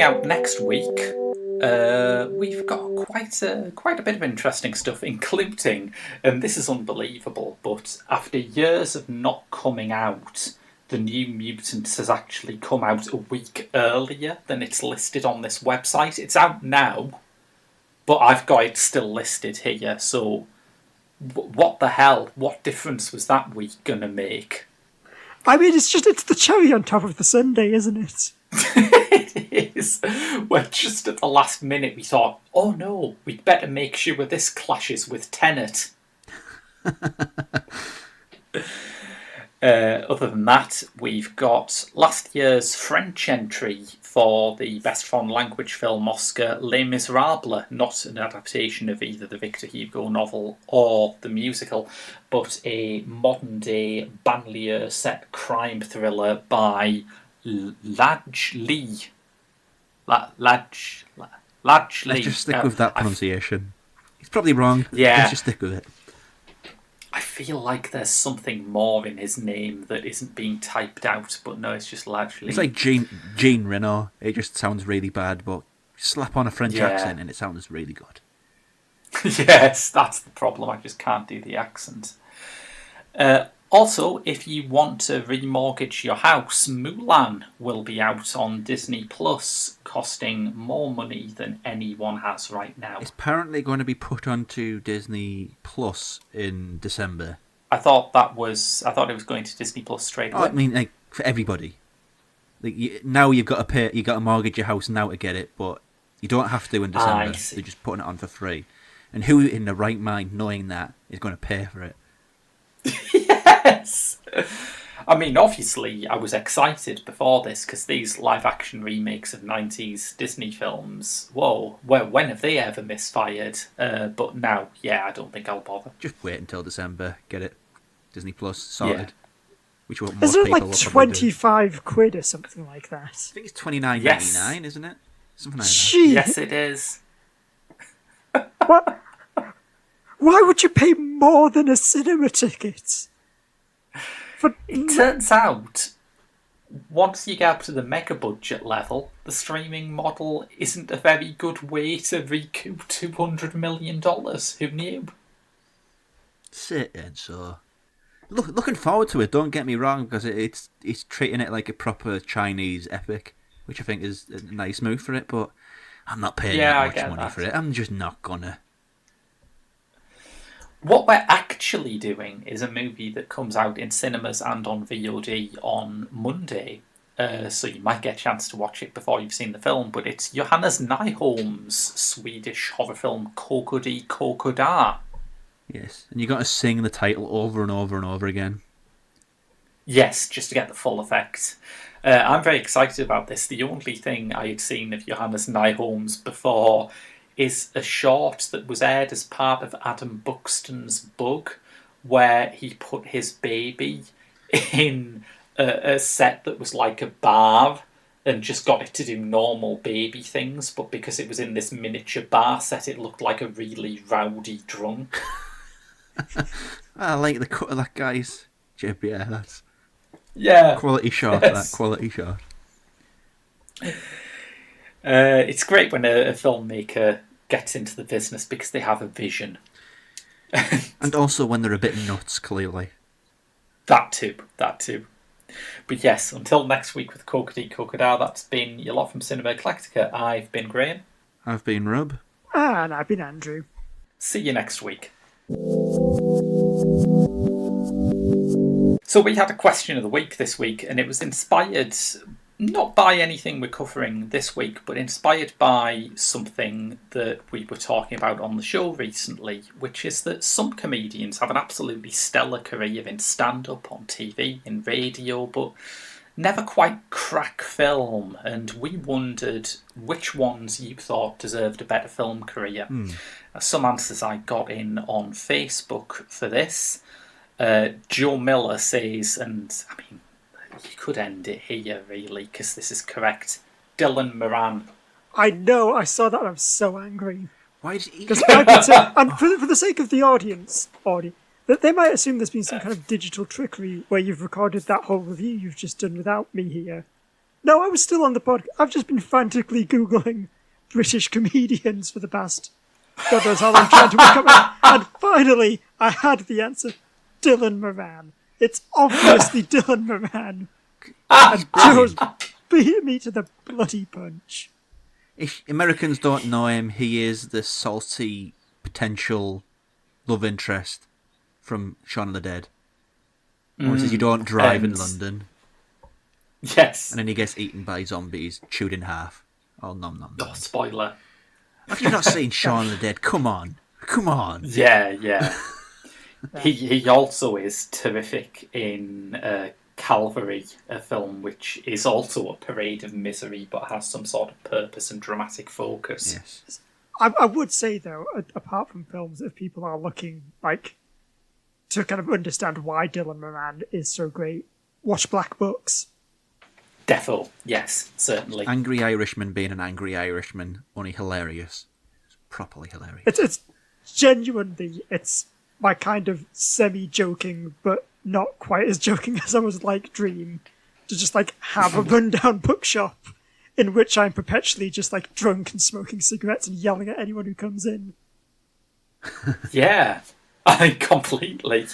coming out next week, we've got quite a bit of interesting stuff, including, and this is unbelievable, but after years of not coming out, the New Mutants has actually come out a week earlier than it's listed on this website. It's out now, but I've got it still listed here, so what the hell? What difference was that week going to make? I mean, it's the cherry on top of the sundae, isn't it? It is. Well, just at the last minute we thought, oh no, we'd better make sure this clashes with Tenet. Other than that, we've got last year's French entry for the Best Foreign Language Film Oscar, Les Miserables, not an adaptation of either the Victor Hugo novel or the musical, but a modern-day banlieue set crime thriller by Laj Lee. Laj Lee. Let's just stick with that pronunciation. He's probably wrong. Yeah. Let's just stick with it. I feel like there's something more in his name that isn't being typed out, but no, it's just largely... It's like Jean Reno. It just sounds really bad, but slap on a French accent and it sounds really good. Yes, that's the problem. I just can't do the accent. Also, if you want to remortgage your house, Mulan will be out on Disney Plus, costing more money than anyone has right now. It's apparently going to be put onto Disney Plus in December. I thought it was going to Disney Plus straight away. I mean, like, for everybody. Like, now you've got to pay, you got to mortgage your house now to get it, but you don't have to in December. They're just putting it on for free. And who in the right mind, knowing that, is going to pay for it? Yes! I mean, obviously, I was excited before this because these live-action remakes of 90s Disney films, whoa, when have they ever misfired? But now, yeah, I don't think I'll bother. Just wait until December, get it. Disney Plus sorted. Yeah. Which what most Isn't it people like will probably do. £25 or something like that? I think it's $29.99, isn't it? Something like that. Gee, Yes, it is. what? Why would you pay more than a cinema ticket? It turns out, once you get up to the mega budget level, the streaming model isn't a very good way to recoup $200 million. Who knew? Sit and so. Looking forward to it, don't get me wrong, because it's treating it like a proper Chinese epic, which I think is a nice move for it, but I'm not paying that much money for it. I'm just not gonna. What we're actually doing is a movie that comes out in cinemas and on VOD on Monday, so you might get a chance to watch it before you've seen the film, but it's Johannes Nyholm's Swedish horror film Kokodi Kokoda. Yes, and you got to sing the title over and over and over again. Yes, just to get the full effect. I'm very excited about this. The only thing I had seen of Johannes Nyholm's before is a short that was aired as part of Adam Buxton's Bug, where he put his baby in a set that was like a bar and just got it to do normal baby things, but because it was in this miniature bar set, it looked like a really rowdy drunk. I like the cut of that guy's jib, yeah, that's... Yeah. Quality shot, yes. That quality shot. It's great when a filmmaker gets into the business because they have a vision. And also when they're a bit nuts, clearly. That too. But yes, until next week with Kokodi Kokoda, that's been your lot from Cinema Eclectica. I've been Graham. I've been Rob. And I've been Andrew. See you next week. So we had a question of the week this week, and it was inspired not by anything we're covering this week, but inspired by something that we were talking about on the show recently, which is that some comedians have an absolutely stellar career in stand-up, on TV, in radio, but never quite crack film, and we wondered which ones you thought deserved a better film career. Some answers I got in on Facebook for this. Joe Miller says, and I mean, you could end it here really, because this is correct. Dylan Moran. I know, I saw that and I'm so angry. Why did he... And for the sake of the audience, that they might assume there's been some kind of digital trickery where you've recorded that whole review you've just done without me here. No, I was still on the pod. I've just been frantically Googling British comedians for the past God knows how long trying to work up. And finally, I had the answer. Dylan Moran. It's obviously Dylan Moran. And Joe's beat me to the bloody punch. If Americans don't know him, he is the salty potential love interest from Shaun of the Dead. Or says you don't drive in London. Yes. And then he gets eaten by zombies, chewed in half. Oh, nom nom nom. Oh, spoiler. Have you not seen Shaun of the Dead? Come on. Come on. Yeah. He also is terrific in Calvary, a film which is also a parade of misery but has some sort of purpose and dramatic focus. Yes. I would say, though, apart from films, if people are looking to kind of understand why Dylan Moran is so great, watch Black Books. Defo, yes, certainly. Angry Irishman being an angry Irishman, only hilarious. It's properly hilarious. It's genuinely, it's my kind of semi-joking, but not quite as joking as I was dream, to just have a rundown bookshop in which I'm perpetually just drunk and smoking cigarettes and yelling at anyone who comes in. Yeah, I completely.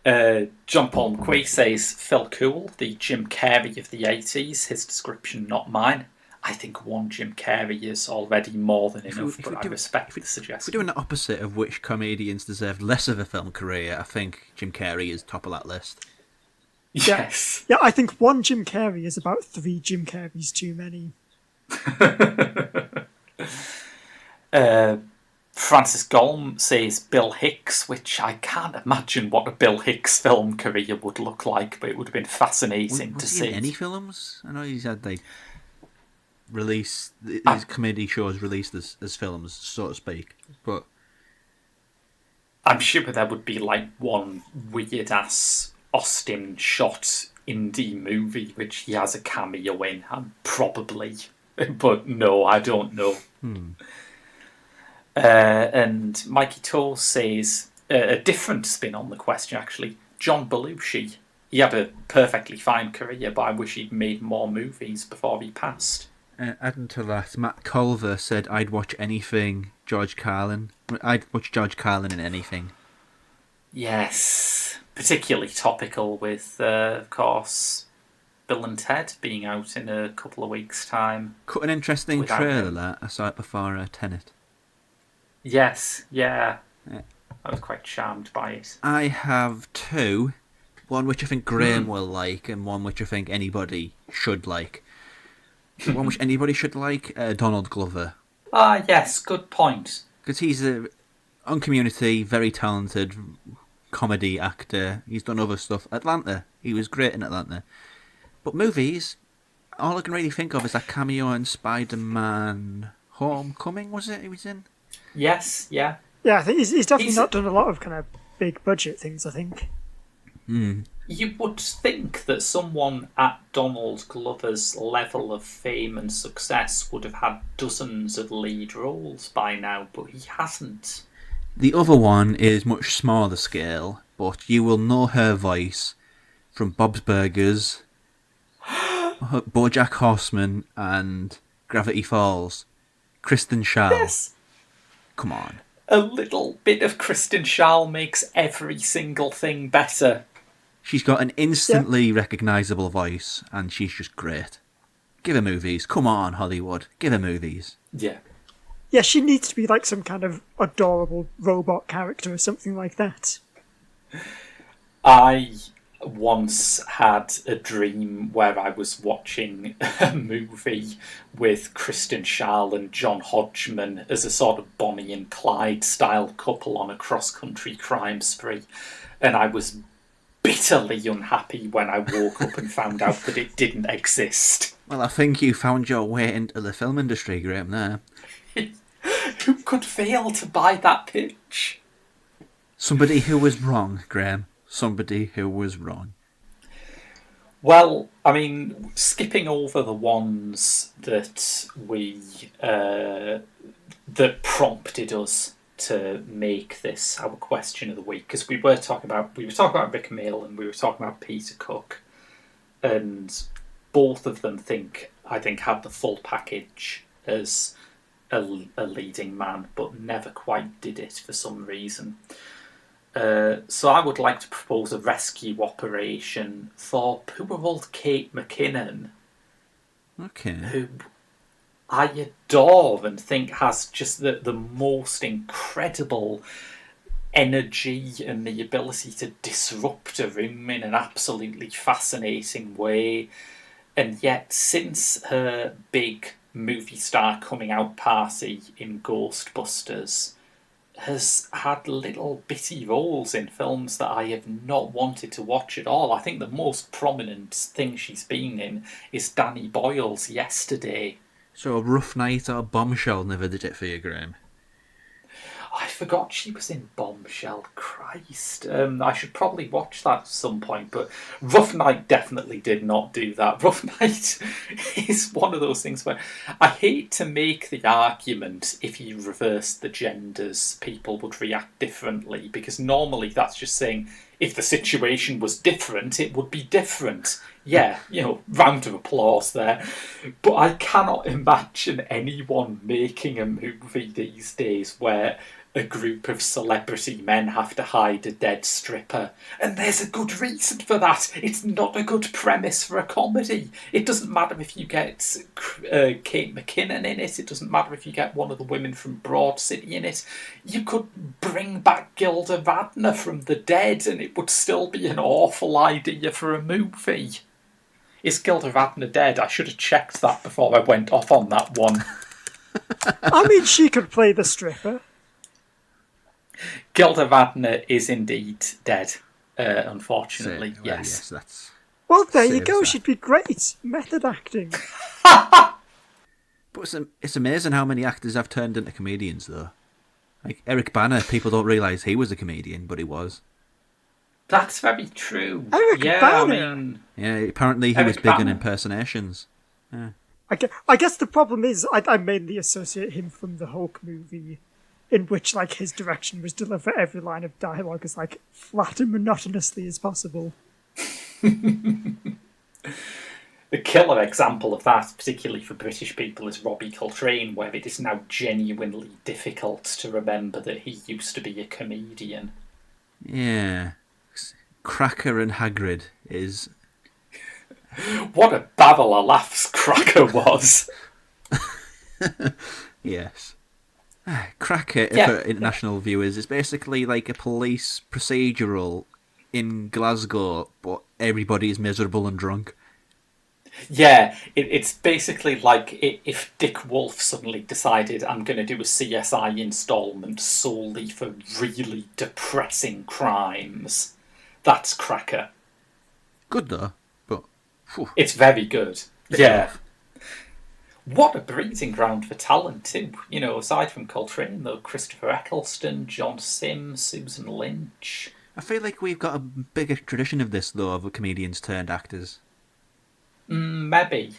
John Paul McQueen says, Phil Cool, the Jim Carrey of the 80s, his description, not mine. I think one Jim Carrey is already more than enough, but I respect the suggestion. If we're doing the opposite of which comedians deserved less of a film career, I think Jim Carrey is top of that list. Yes. Yeah, I think one Jim Carrey is about 3 Jim Carreys too many. Francis Golm says Bill Hicks, which I can't imagine what a Bill Hicks film career would look like, but it would have been fascinating to see. Was he in any films? I know he's had his comedy shows released as films, so to speak. But I'm sure there would be one weird ass Austin shot indie movie which he has a cameo in, probably. But no, I don't know. And Mikey Toll says a different spin on the question, actually. John Belushi. He had a perfectly fine career, but I wish he'd made more movies before he passed. Adding to that, Matt Culver said, I'd watch anything George Carlin. I'd watch George Carlin in anything. Yes. Particularly topical with, of course, Bill and Ted being out in a couple of weeks' time. Cut an interesting trailer, that. I saw it before Tenet. Yes, yeah. I was quite charmed by it. I have 2. One which I think Graham will like, and one which I think anybody should like. The one which anybody should like, Donald Glover. Ah, yes, good point. Because he's on Community, very talented comedy actor. He's done other stuff. Atlanta, he was great in Atlanta. But movies, all I can really think of is that cameo in Spider-Man Homecoming, was it he was in? Yes, yeah. Yeah, I think he's definitely not done a lot of kind of big budget things, I think. You would think that someone at Donald Glover's level of fame and success would have had dozens of lead roles by now, but he hasn't. The other one is much smaller scale, but you will know her voice from Bob's Burgers, BoJack Horseman, and Gravity Falls. Kristen Schaal. Yes. Come on. A little bit of Kristen Schaal makes every single thing better. She's got an instantly recognisable voice, and she's just great. Give her movies. Come on, Hollywood. Give her movies. Yeah. Yeah, she needs to be some kind of adorable robot character or something like that. I once had a dream where I was watching a movie with Kristen Schaal and John Hodgman as a sort of Bonnie and Clyde style couple on a cross-country crime spree, and I was bitterly unhappy when I woke up and found out that it didn't exist. Well, I think you found your way into the film industry, Graham, there. Who could fail to buy that pitch? Somebody who was wrong, Graham. Somebody who was wrong. Well, I mean, skipping over the ones that that prompted us to make this our question of the week, because we were talking about Rick Mail and we were talking about Peter Cook, and both of them I think had the full package as a leading man, but never quite did it for some reason. So I would like to propose a rescue operation for poor old Kate McKinnon, Okay. who I adore and think has just the most incredible energy and the ability to disrupt a room in an absolutely fascinating way. And yet, since her big movie star coming out party in Ghostbusters, has had little bitty roles in films that I have not wanted to watch at all. I think the most prominent thing she's been in is Danny Boyle's Yesterday. So a Rough Night or Bombshell never did it for you, Graham? I forgot she was in Bombshell. Christ. I should probably watch that at some point, but Rough Night definitely did not do that. Rough Night is one of those things where I hate to make the argument if you reverse the genders, people would react differently, because normally that's just saying if the situation was different, it would be different. Yeah, round of applause there. But I cannot imagine anyone making a movie these days where a group of celebrity men have to hide a dead stripper. And there's a good reason for that. It's not a good premise for a comedy. It doesn't matter if you get Kate McKinnon in it. It doesn't matter if you get one of the women from Broad City in it. You could bring back Gilda Radner from the dead and it would still be an awful idea for a movie. Is Gilda Radner dead? I should have checked that before I went off on that one. I mean, she could play the stripper. Gilda Radner is indeed dead, unfortunately. Well, yes. That's. Well, there you Saves go. that. She'd be great. Method acting. But it's amazing how many actors have turned into comedians, though. Like Eric Bana, people don't realise he was a comedian, but he was. That's very true. Eric Bana. I mean, Yeah, apparently he Eric was big in Bana. impersonations. I guess the problem is I mainly associate him from the Hulk movie, in which like his direction was to deliver every line of dialogue as like flat and monotonously as possible. the killer example of that, particularly for British people, is Robbie Coltrane, where it is now genuinely difficult to remember that he used to be a comedian. Yeah. Cracker and Hagrid is... What a babble of laughs Cracker was. Yes. Cracker, Yeah. for international viewers, is basically like a police procedural in Glasgow, but everybody is miserable and drunk. Yeah, it's basically like if Dick Wolf suddenly decided I'm going to do a CSI installment solely for really depressing crimes. That's Cracker. Good though, but... Whew, It's very good. bit Yeah. rough. What a breeding ground for talent too. Aside from Coltrane, though, Christopher Eccleston, John Sims, Susan Lynch. I feel like we've got a bigger tradition of this, though, of comedians turned actors. Maybe.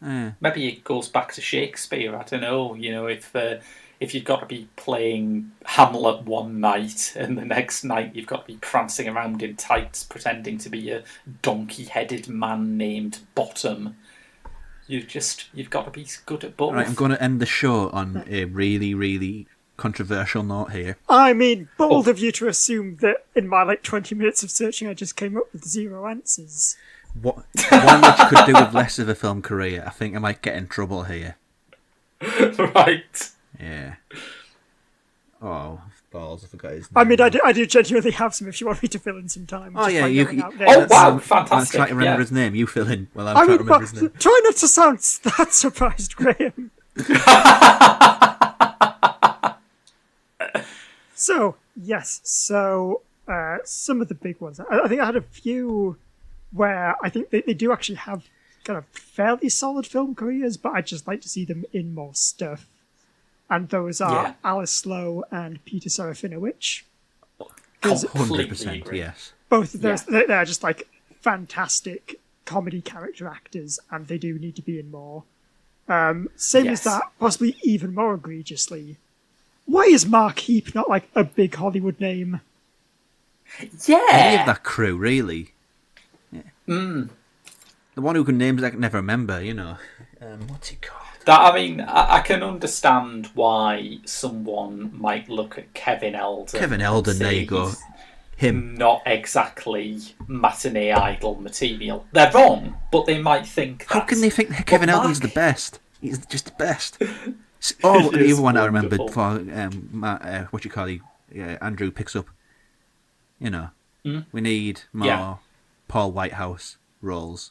Eh. Maybe it goes back to Shakespeare. I don't know. If you've got to be playing Hamlet one night and the next night you've got to be prancing around in tights pretending to be a donkey-headed man named Bottom, you've got to be good at both. Right, I'm going to end the show on a really, really controversial note here. I mean, bold of you to assume that in my 20 minutes of searching I just came up with 0 answers. One which could do with less of a film career. I think I might get in trouble here. Right. Yeah. Oh, balls, I forgot his name. I mean, I do genuinely have some if you want me to fill in some time. Oh, just yeah, by you going can... out there. Oh, wow, I'm fantastic. trying to remember Yeah. his name. You fill in while I'm I trying mean, to remember his name. try not to sound that surprised, Graham. So, yes. So, some of the big ones. I think I had a few where I think they do actually have kind of fairly solid film careers, but I'd just like to see them in more stuff. And those are Yeah. Alice Slowe and Peter Serafinowicz. Completely 100%, agree. yes. Both of those, they're just fantastic comedy character actors, and they do need to be in more. Same Yes. as that, possibly even more egregiously. Why is Mark Heap not a big Hollywood name? Any Yeah. of that crew, really. The one who can names I can never remember, you know. What's he called? I can understand why someone might look at Kevin Eldon. Kevin Eldon, and there say you go. he's Him. not exactly matinee idol material. They're wrong, but they might think that. How can they think that Kevin Eldon's the best? He's just the best. Oh, the other one I remembered wonderful. for what you call it? Andrew picks up. You know, Mm? we need more Yeah. Paul Whitehouse roles.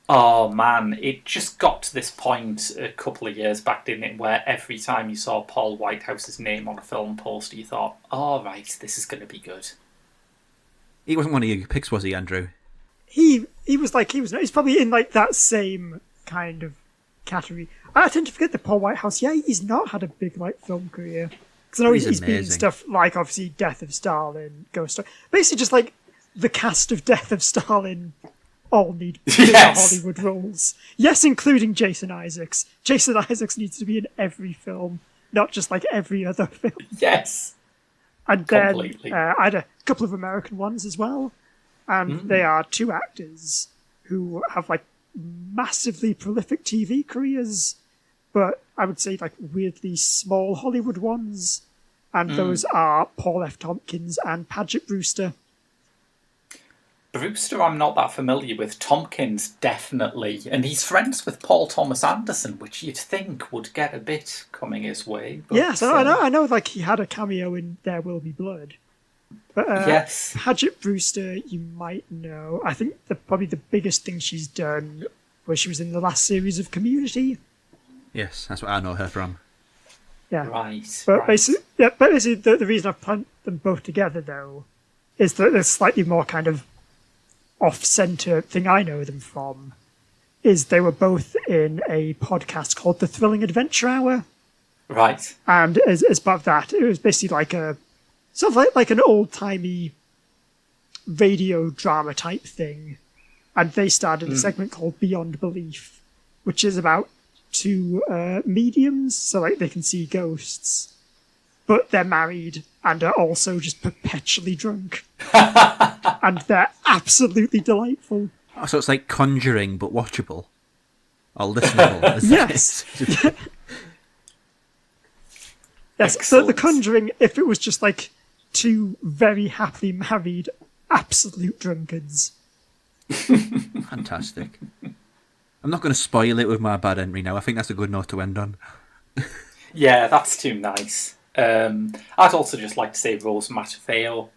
Oh man, it just got to this point a couple of years back, didn't it, where every time you saw Paul Whitehouse's name on a film poster, you thought, "Oh right, this is going to be good." He wasn't one of your picks, was he, Andrew? He's probably in like that same kind of category. I tend to forget that Paul Whitehouse, he's not had a big like film career. Because I know He's he's been in amazing. stuff like obviously Death of Stalin, Ghost Story. Basically just like the cast of Death of Stalin all need bigger Yes. Hollywood roles. Yes, including Jason Isaacs. Jason Isaacs needs to be in every film, not just like every other film. Yes. And then Completely. I had a couple of American ones as well. And they are two actors who have like massively prolific TV careers, but I would say like weirdly small Hollywood ones. And those are Paul F. Tompkins and Paget Brewster. Brewster, I'm not that familiar with. Tompkins, definitely. And he's friends with Paul Thomas Anderson, which you'd think would get a bit coming his way. But, Yes, I know like he had a cameo in There Will Be Blood. But yes. Paget Brewster, you might know. I think probably the biggest thing she's done was she was in the last series of Community. Yes, that's what I know her from. Yeah. Right. But right. basically the reason I've put them both together, though, is that the slightly more kind of off-centre thing I know them from is they were both in a podcast called The Thrilling Adventure Hour. Right. And as part of that, it was basically like a sort of like an old-timey radio drama type thing. And they started a segment called Beyond Belief, which is about two mediums, so like they can see ghosts, but they're married and are also just perpetually drunk. And they're absolutely delightful. Oh, so it's like Conjuring, but watchable. Or listenable. is that Yes. it? Yes, so The Excellent. Conjuring, if it was just like two very happily married absolute drunkards. Fantastic. I'm not going to spoil it with my bad entry now. I think that's a good note to end on. Yeah, that's too nice. I'd also just like to say Rose Matafeo.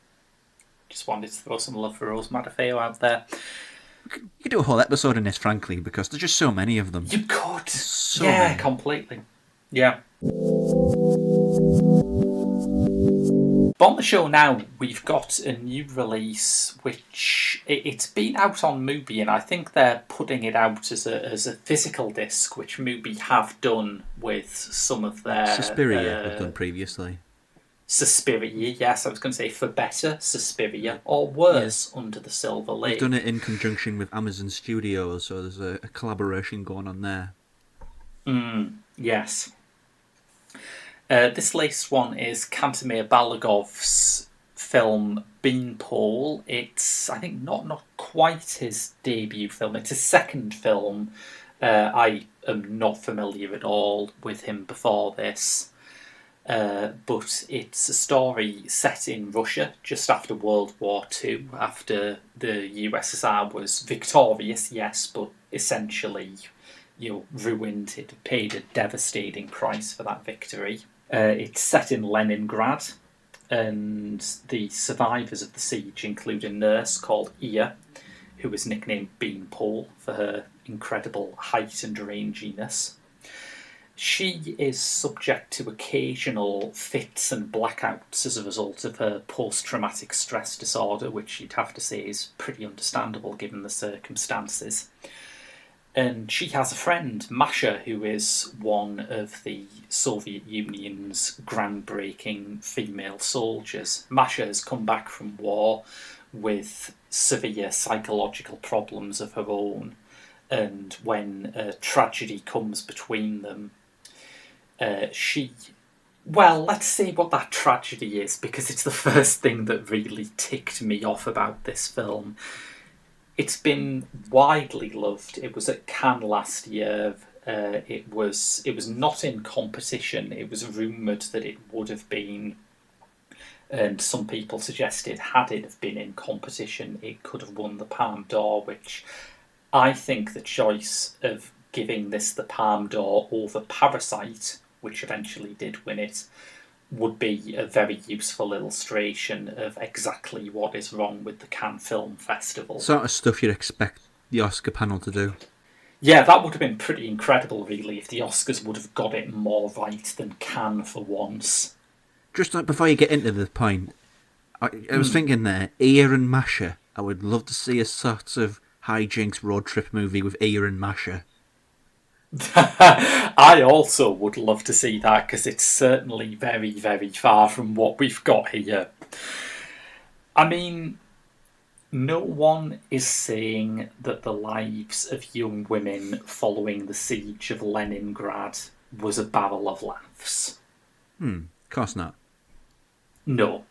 Just wanted to throw some love for Rose Matafeo out there. You could do a whole episode on this, frankly, because there's just so many of them. You could. So yeah, many. completely. Yeah. But on the show now, we've got a new release, which it's been out on Mubi, and I think they're putting it out as a physical disc, which Mubi have done with some of their Suspiria we've done previously. Suspiria. Yes, I was going to say For Better, Suspiria, or worse, Under the Silver Lake. We've done it in conjunction with Amazon Studios, so there's a collaboration going on there. Yes. This latest one is Kantemir Balagov's film Beanpole. It's, I think, not quite his debut film. It's his second film. I am not familiar at all with him before this. But it's a story set in Russia just after World War II, after the USSR was victorious, yes, but essentially, ruined. It paid a devastating price for that victory. It's set in Leningrad, and the survivors of the siege include a nurse called Iya, who was nicknamed Beanpole for her incredible height and ranginess. She is subject to occasional fits and blackouts as a result of her post-traumatic stress disorder, which you'd have to say is pretty understandable given the circumstances. And she has a friend, Masha, who is one of the Soviet Union's groundbreaking female soldiers. Masha has come back from war with severe psychological problems of her own, and when a tragedy comes between them, let's see what that tragedy is, because it's the first thing that really ticked me off about this film. It's been widely loved. It was at Cannes last year. It was not in competition. It was rumoured that it would have been, and some people suggested had it have been in competition, it could have won the Palme d'Or, which I think the choice of giving this the Palme d'Or over Parasite, which eventually did win it, would be a very useful illustration of exactly what is wrong with the Cannes Film Festival. Sort of stuff you'd expect the Oscar panel to do. Yeah, that would have been pretty incredible, really, if the Oscars would have got it more right than Cannes for once. Just before you get into the point, I was thinking there, Ear and Masha. I would love to see a sort of hijinks road trip movie with Ear and Masha. I also would love to see that, because it's certainly very, very far from what we've got here. I mean, no one is saying that the lives of young women following the siege of Leningrad was a barrel of laughs. Of course not. No.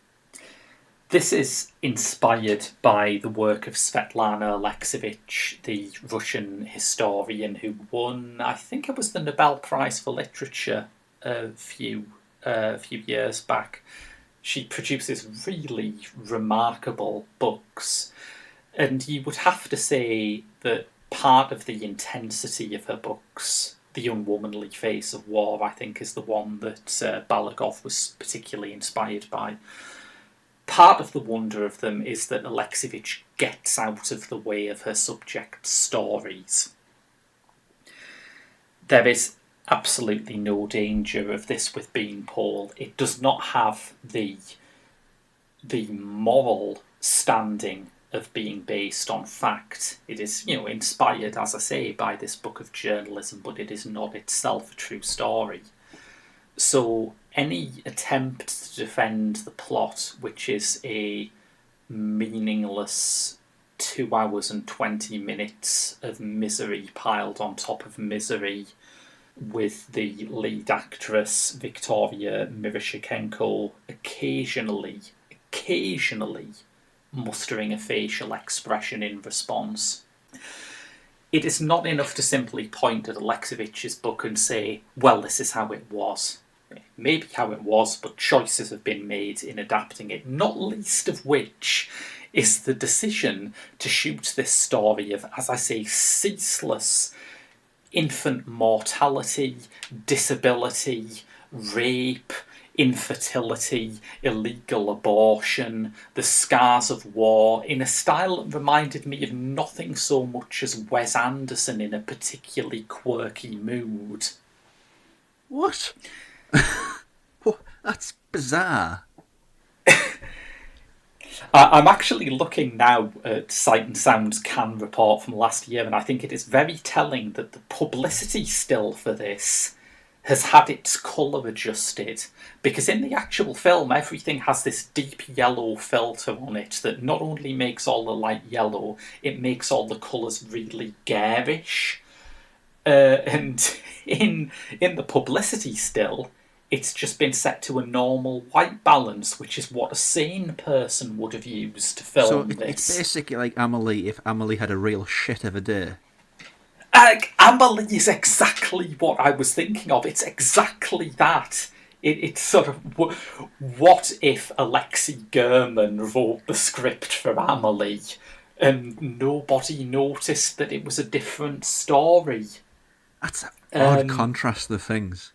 This is inspired by the work of Svetlana Alexievich, the Russian historian who won, I think it was the Nobel Prize for Literature a few years back. She produces really remarkable books, and you would have to say that part of the intensity of her books, The Unwomanly Face of War, I think, is the one that Balagov was particularly inspired by. Part of the wonder of them is that Alexievich gets out of the way of her subject's stories. There is absolutely no danger of this with Beanpole. It does not have the moral standing of being based on fact. It is, inspired, as I say, by this book of journalism, but it is not itself a true story. So any attempt to defend the plot, which is a meaningless 2 hours and 20 minutes of misery piled on top of misery, with the lead actress Victoria Miroshnichenko occasionally mustering a facial expression in response. It is not enough to simply point at Alexievich's book and say, well, this is how it was. Maybe how it was, but choices have been made in adapting it, not least of which is the decision to shoot this story of, as I say, ceaseless infant mortality, disability, rape, infertility, illegal abortion, the scars of war, in a style that reminded me of nothing so much as Wes Anderson in a particularly quirky mood. What? That's bizarre. I'm actually looking now at Sight and Sound's Cannes report from last year, and I think it is very telling that the publicity still for this has had its colour adjusted, because in the actual film everything has this deep yellow filter on it that not only makes all the light yellow, it makes all the colours really garish. And in the publicity still, it's just been set to a normal white balance, which is what a sane person would have used to film this. It's basically like Amelie if Amelie had a real shit of a day. Amelie is exactly what I was thinking of. It's exactly that. It's sort of, what if Alexei German wrote the script for Amelie and nobody noticed that it was a different story? That's an odd contrast of things.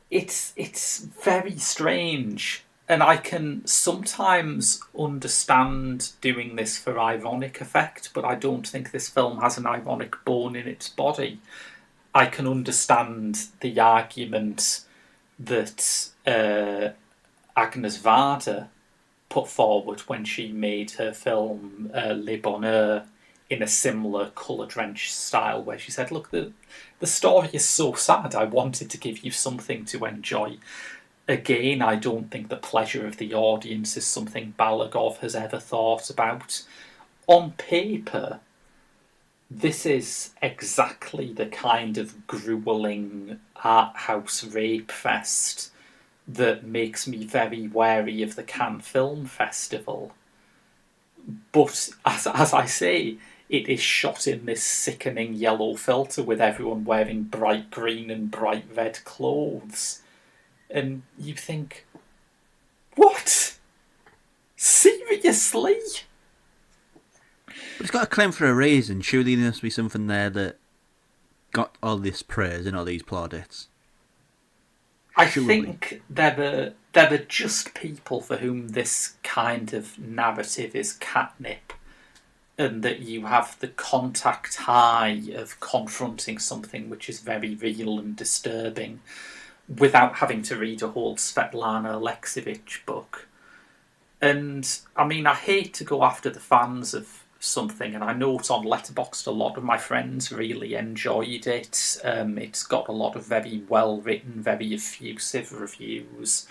It's very strange, and I can sometimes understand doing this for ironic effect, but I don't think this film has an ironic bone in its body. I can understand the argument that Agnes Varda put forward when she made her film Le Bonheur in a similar colour-drenched style, where she said, look, the story is so sad, I wanted to give you something to enjoy. Again, I don't think the pleasure of the audience is something Balagov has ever thought about. On paper, this is exactly the kind of gruelling art house rape fest that makes me very wary of the Cannes Film Festival. But as I say, it is shot in this sickening yellow filter with everyone wearing bright green and bright red clothes. And you think, what? Seriously? But it's got a claim for a reason. Surely there must be something there that got all this praise and all these plaudits. I Surely. think there are just people for whom this kind of narrative is catnip, and that you have the contact high of confronting something which is very real and disturbing without having to read a whole Svetlana Alexievich book. And I mean, I hate to go after the fans of something, and I note on Letterboxd a lot of my friends really enjoyed it. It's got a lot of very well written, very effusive reviews.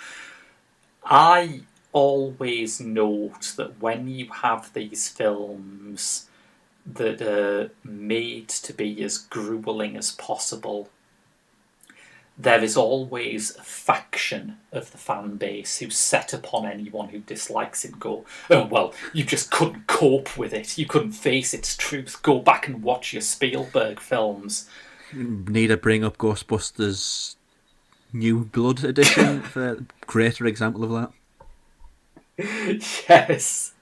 I always note that when you have these films that are made to be as grueling as possible, there is always a faction of the fan base who set upon anyone who dislikes it and go, oh, well, you just couldn't cope with it. You couldn't face its truth. Go back and watch your Spielberg films. Need to bring up Ghostbusters New Blood edition for a greater example of that. Yes.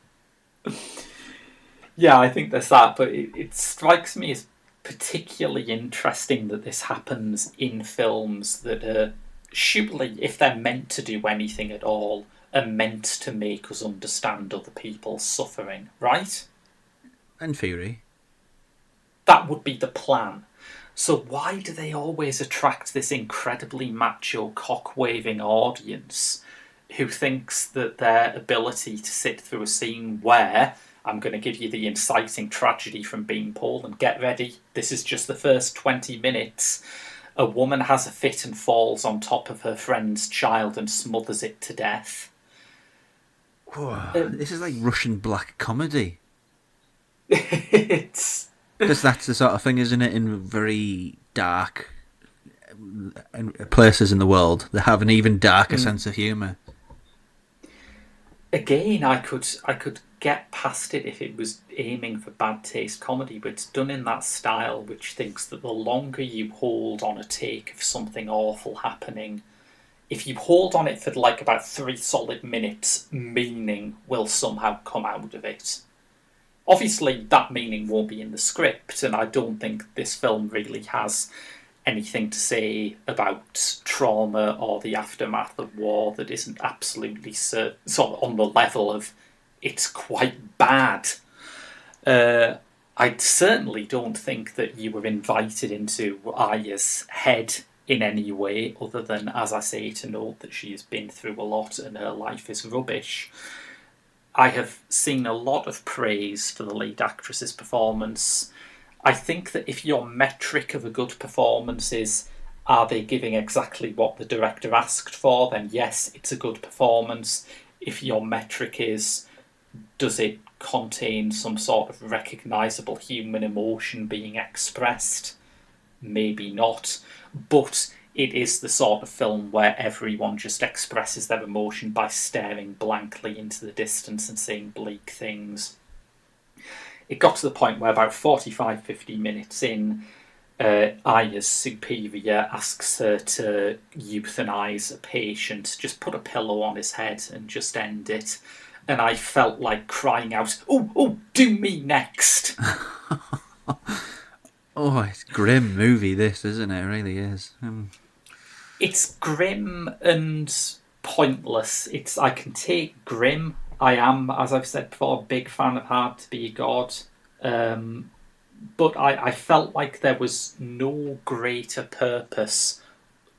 Yeah, I think there's that, but it strikes me as particularly interesting that this happens in films that are, surely, if they're meant to do anything at all, are meant to make us understand other people's suffering, right? In theory. That would be the plan. So why do they always attract this incredibly macho, cock-waving audience who thinks that their ability to sit through a scene where I'm going to give you the inciting tragedy from Beanpole, and get ready, this is just the first 20 minutes. A woman has a fit and falls on top of her friend's child and smothers it to death. This is like Russian black comedy. It's... Because that's the sort of thing, isn't it, in very dark places in the world. They have an even darker sense of humour. Again, I could get past it if it was aiming for bad taste comedy, but it's done in that style which thinks that the longer you hold on a take of something awful happening, if you hold on it for like about 3 solid minutes, meaning will somehow come out of it. Obviously, that meaning won't be in the script, and I don't think this film really has anything to say about trauma or the aftermath of war that isn't absolutely sort of on the level of it's quite bad. I certainly don't think that you were invited into Aya's head in any way, other than, as I say, to note that she has been through a lot and her life is rubbish. I have seen a lot of praise for the lead actress's performance. I think that if your metric of a good performance is, are they giving exactly what the director asked for, then yes, it's a good performance. If your metric is, does it contain some sort of recognisable human emotion being expressed? Maybe not. But it is the sort of film where everyone just expresses their emotion by staring blankly into the distance and saying bleak things. It got to the point where about 45-50 minutes in, Aya's superior asks her to euthanize a patient, just put a pillow on his head and just end it. And I felt like crying out, oh, do me next. Oh, it's a grim movie, this, isn't it? It really is. It's grim and pointless. I can take grim. I am, as I've said before, a big fan of Hard to Be a God. But I felt like there was no greater purpose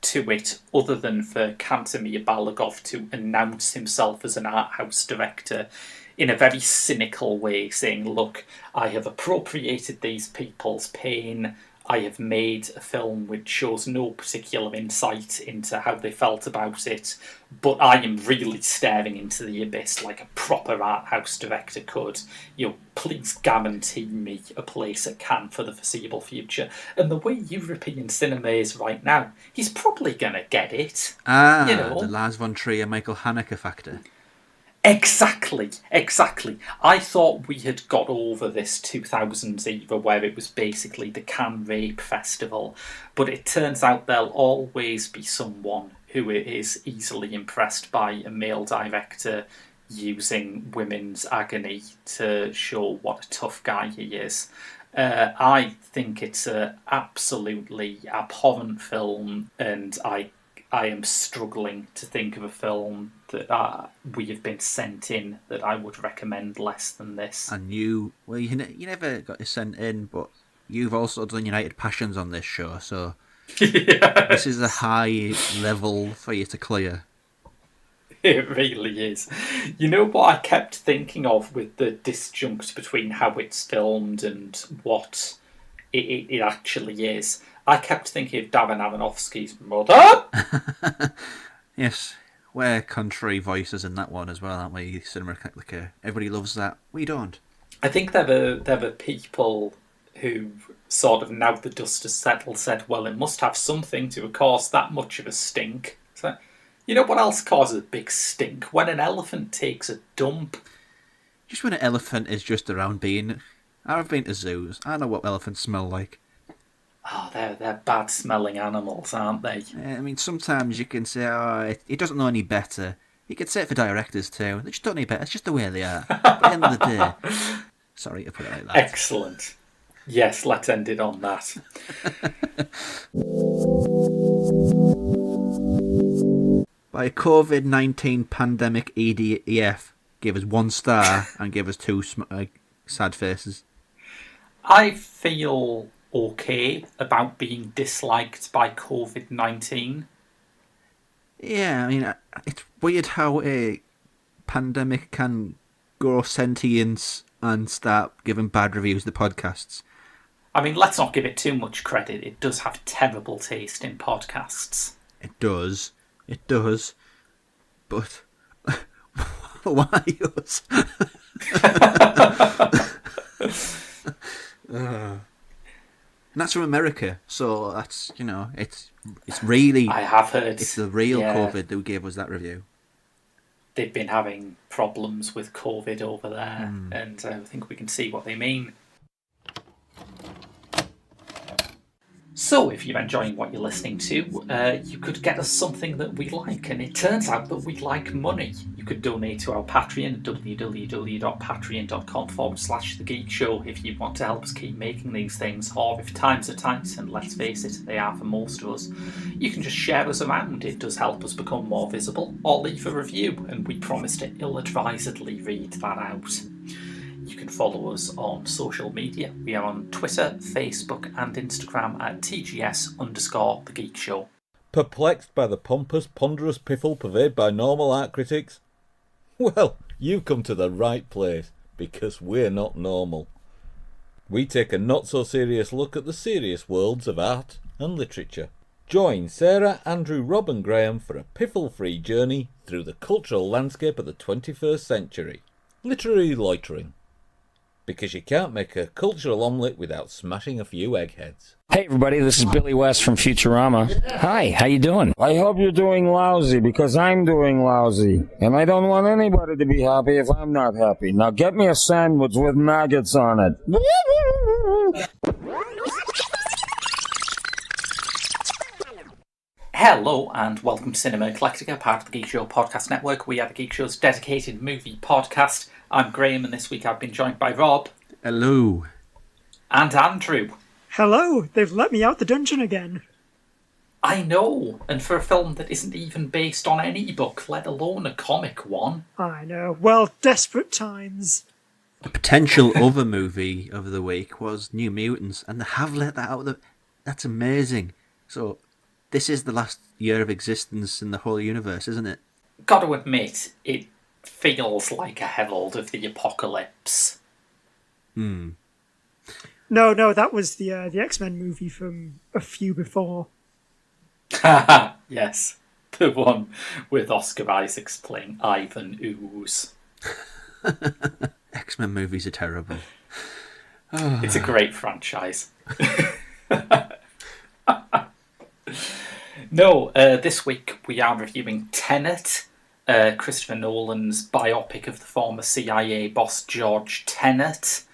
to it other than for Kantemir Balagov to announce himself as an art house director in a very cynical way, saying, look, I have appropriated these people's pain. I have made a film which shows no particular insight into how they felt about it, but I am really staring into the abyss like a proper art house director could. Please guarantee me a place at Cannes for the foreseeable future. And the way European cinema is right now, he's probably going to get it. The Lars von Trier, Michael Haneke factor. Exactly. I thought we had got over this 2000s era where it was basically the Cannes Rape Festival, but it turns out there'll always be someone who is easily impressed by a male director using women's agony to show what a tough guy he is. I think it's a absolutely abhorrent film, and I am struggling to think of a film that we have been sent in that I would recommend less than this. And you never got sent in, but you've also done United Passions on this show, so Yeah, this is a high level for you to clear. it really is. You know what I kept thinking of with the disjunct between how it's filmed and what it actually is? I kept thinking of Darren Aronofsky's Mother. Yes, we're country voices in that one as well, aren't we? Cinema Clicker. Everybody loves that. We don't. I think there were people who sort of, now the dust has settled, said, well, it must have something to cause that much of a stink. So, you know what else causes a big stink? When an elephant takes a dump. Just when an elephant is just around being... I've been to zoos. I know what elephants smell like. Oh, they're bad-smelling animals, aren't they? I mean, sometimes you can say, oh, it doesn't know any better. You could say it for directors too. They just don't know any better. It's just the way they are. But at the end of the day... Sorry to put it like that. Excellent. Yes, let's end it on that. By COVID-19 pandemic EDF gave us 1 star and gave us 2 sad faces. I feel okay about being disliked by COVID-19. Yeah, I mean, it's weird how a pandemic can grow sentience and start giving bad reviews to podcasts. I mean, let's not give it too much credit. It does have terrible taste in podcasts. It does. But why us? And that's from America, so that's, it's really... I have heard. It's the real COVID who gave us that review. They've been having problems with COVID over there, and I think we can see what they mean. So, if you're enjoying what you're listening to, you could get us something that we like, and it turns out that we like money. You could donate to our Patreon at www.patreon.com/The Geek Show if you want to help us keep making these things, or if times are tight, and let's face it, they are for most of us, you can just share us around. It does help us become more visible, or leave a review, and we promise to ill-advisedly read that out. You can follow us on social media. We are on Twitter, Facebook and Instagram at TGS_The Geek Show. Perplexed by the pompous, ponderous piffle purveyed by normal art critics? Well, you've come to the right place, because we're not normal. We take a not-so-serious look at the serious worlds of art and literature. Join Sarah, Andrew, Rob and Graham for a piffle-free journey through the cultural landscape of the 21st century. Literary loitering. Because you can't make a cultural omelette without smashing a few eggheads. Hey everybody, this is Billy West from Futurama. Hi, how you doing? I hope you're doing lousy because I'm doing lousy. And I don't want anybody to be happy if I'm not happy. Now get me a sandwich with maggots on it. Hello and welcome to Cinema Eclectica, part of the Geek Show Podcast Network. We are the Geek Show's dedicated movie podcast. I'm Graham, and this week I've been joined by Rob. Hello. And Andrew. Hello, they've let me out the dungeon again. I know, and for a film that isn't even based on any book, let alone a comic one. I know, well, desperate times. A potential other movie of the week was New Mutants, and they have let that out. That's amazing. So, this is the last year of existence in the whole universe, isn't it? Got to admit, it feels like a herald of the apocalypse. No, that was the X-Men movie from a few before. Yes, the one with Oscar Isaacs playing Ivan Ooze. X-Men movies are terrible. It's a great franchise. No, this week we are reviewing Tenet, Christopher Nolan's biopic of the former CIA boss George Tenet,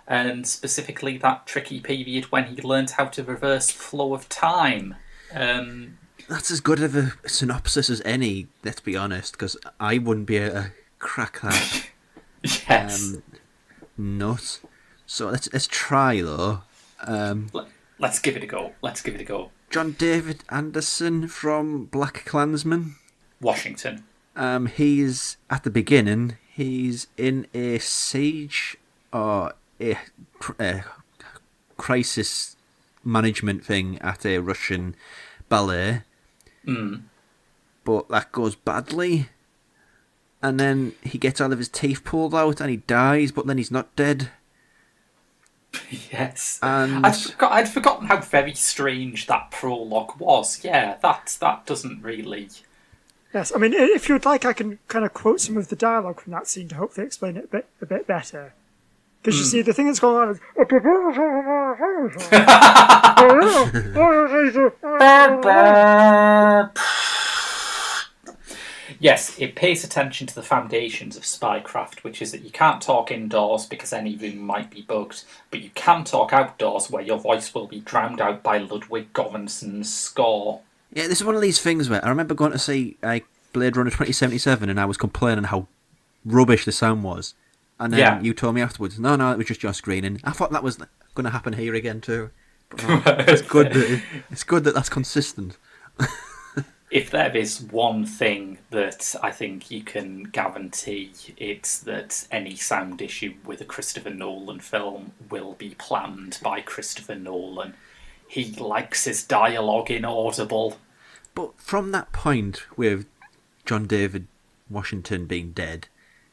and specifically that tricky period when he learned how to reverse flow of time. That's as good of a synopsis as any, let's be honest, because I wouldn't be able to crack that Yes. nut. So let's try, though. Let's give it a go. John David Anderson from Black Klansman. Washington. He's, at the beginning, he's in a siege or a crisis management thing at a Russian ballet. But that goes badly. And then he gets all of his teeth pulled out and he dies, but then he's not dead. Yes. And I'd forgotten how very strange that prologue was. Yeah, that doesn't really... Yes, I mean, if you'd like, I can kind of quote some of the dialogue from that scene to hopefully explain it a bit better. Because you see, the thing that's going on is... Yes, it pays attention to the foundations of spycraft, which is that you can't talk indoors because any room might be bugged, but you can talk outdoors where your voice will be drowned out by Ludwig Göransson's score. yeah, this is one of these things where I remember going to see Blade Runner 2077 and I was complaining how rubbish the sound was. And then you told me afterwards, no, it was just your screening. I thought that was going to happen here again too. But no, it's good that that's consistent. If there is one thing that I think you can guarantee, it's that any sound issue with a Christopher Nolan film will be planned by Christopher Nolan. He likes his dialogue inaudible. But from that point, with John David Washington being dead,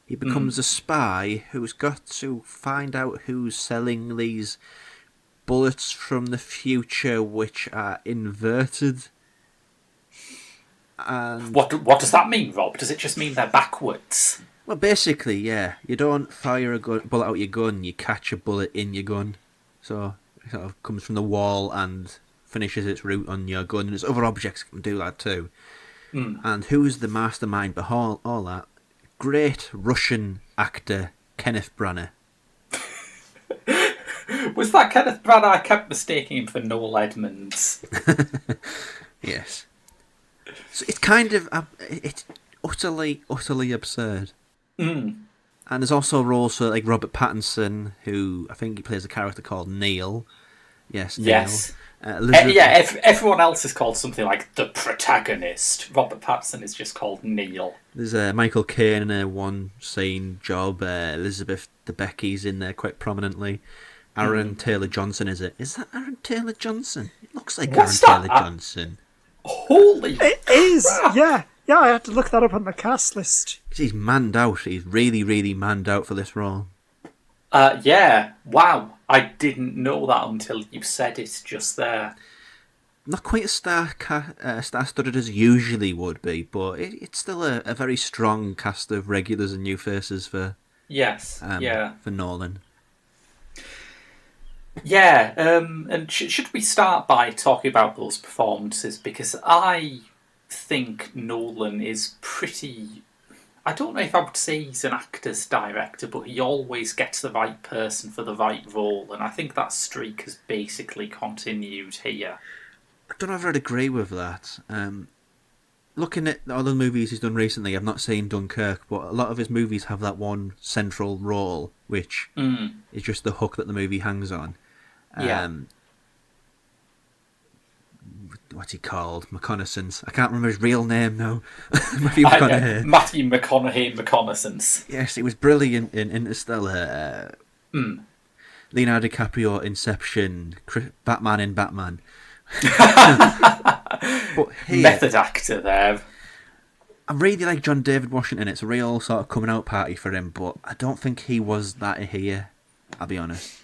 he becomes a spy who's got to find out who's selling these bullets from the future which are inverted. And What does that mean, Rob? Does it just mean they're backwards? well, basically, yeah, you don't fire a bullet out your gun, you catch a bullet in your gun. So it sort of comes from the wall and finishes its route on your gun. And there's other objects that can do that too. And who's the mastermind behind all that? Great Russian actor Kenneth Branagh. Was that Kenneth Branagh? I kept mistaking him for Noel Edmonds. Yes. So it's kind of it's utterly absurd. And there's also roles for like Robert Pattinson, who I think he plays a character called Neil. Yes. Neil. Yes. Everyone else is called something like the protagonist. Robert Pattinson is just called Neil. There's Michael Caine in a one scene job. Elizabeth Debicki's in there quite prominently. Aaron Taylor Johnson is it? Is that Aaron Taylor Johnson? It looks like What's Aaron that? Taylor Johnson. It is, crap. yeah. Yeah, I had to look that up on the cast list. He's manned out. He's really manned out for this role. Yeah. Wow. I didn't know that until you said it just there. Not quite as star-studded as usually would be, but it's still a very strong cast of regulars and new faces for Yes. for Nolan. Yeah. And should we start by talking about those performances? Because I think Nolan is pretty... I don't know if I would say he's an actor's director, but he always gets the right person for the right role, and I think that streak has basically continued here. I don't know if I'd agree with that. Looking at the other movies he's done recently, I've not seen Dunkirk, but a lot of his movies have that one central role, which is just the hook that the movie hangs on. Yeah. What's he called? McConaissance. I can't remember his real name now. Matthew McConaughey. Matthew McConaughey Reconnaissance. Yes, it was brilliant in Interstellar. Leonardo DiCaprio, Inception, Batman in Batman. But here, Method actor there. I really like John David Washington. It's a real sort of coming out party for him, but I don't think he was that here, I'll be honest.